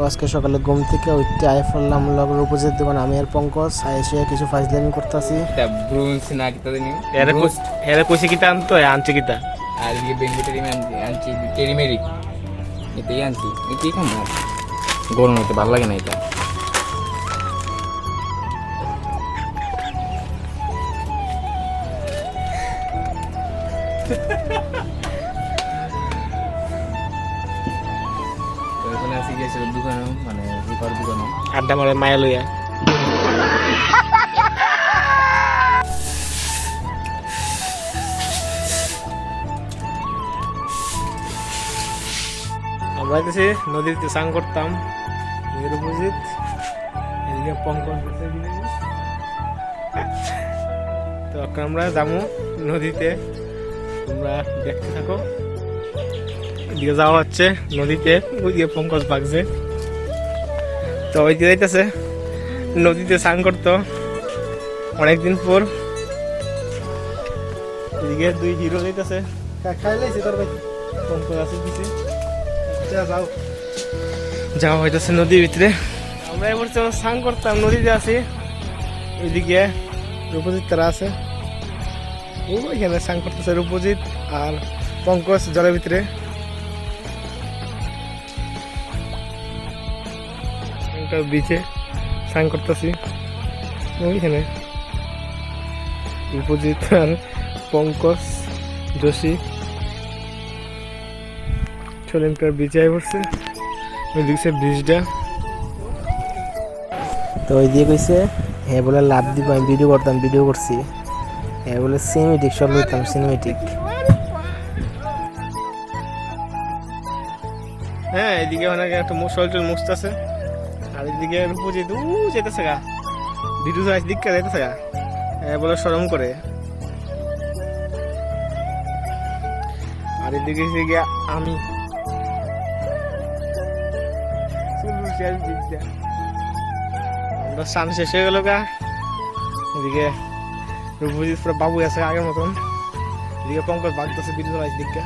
আজকে সকালে ঘুম থেকে উঠতে আয় পড়লাম লগর উপজের দোকান, আমি আর পঙ্কজ এসে কিছু ফাইজলামি করতেছি। ব্রুন্স না কিতা জানি এরা কইছে কিতা আনতো আনছে কিতা আর এই বেঙ্গলি টেরি আনছি টেরিমেরি এটাই আনছি কি খাবো গরম হতে ভালো লাগে না এটা ওখানে আসি গেছে দোকানে মানে রূপার দোকানে আড্ডা মারে মায়া লইয়া। আমরা গেছি নদীতে স্নান করতাম, এর অপোজিট এদিকে পঙ্কজ বসে দিকে। তো এখন আমরা যাবো নদীতে, তোমরা দেখতে থাকো। এদিকে যাওয়া হচ্ছে নদীতে, ওইদিকে পঙ্কজ বাগছে। তো ওইদিকে যাইতেছে নদীতে স্নান করতো অনেকদিন পর। এদিকে দুই হিরো যাইতেছে, খাইলাইছে তোর ভাই পঙ্কজ আছে দিছে। যাও যাওয়া হইতেছে নদীর ভিতরে। আমরা এবার স্নান করতাম নদীতে আছি, ওইদিকে রূপজিৎ তারা আছে, ওইখানে স্নান করতেছে রূপজিৎ আর পঙ্কজ জলের ভিতরে। বিচে স্নান করতেছি, ওইখানে রূপজিৎ আর পঙ্কজ যোশী চলেনকার বিচে আই পড়ছে। ওই দিকছে ব্রিজটা। তো ওই দিয়ে কইছে হ্যাঁ বলে লাভ দিব, আমি ভিডিও করতাম, ভিডিও করছি। হ্যাঁ বলে সিনেমেটিক সব লইতাম, সিনেমেটিক। হ্যাঁ এদিকে অনেক একটা শরীর মুস্ত আছে, আর এদিকে রূপজিৎ যেতেছে গা ভিডিও দিকটা যেতেছে গা, হ্যাঁ বলে সরম করে। আর এদিকে গিয়া আমি স্নান শেষ হয়ে গেল গা। এদিকে রূপজিৎ পুরো বাবু আছে আগের মতন, এদিকে পঙ্কজ বাগতেছে ভিডিও দিকটা।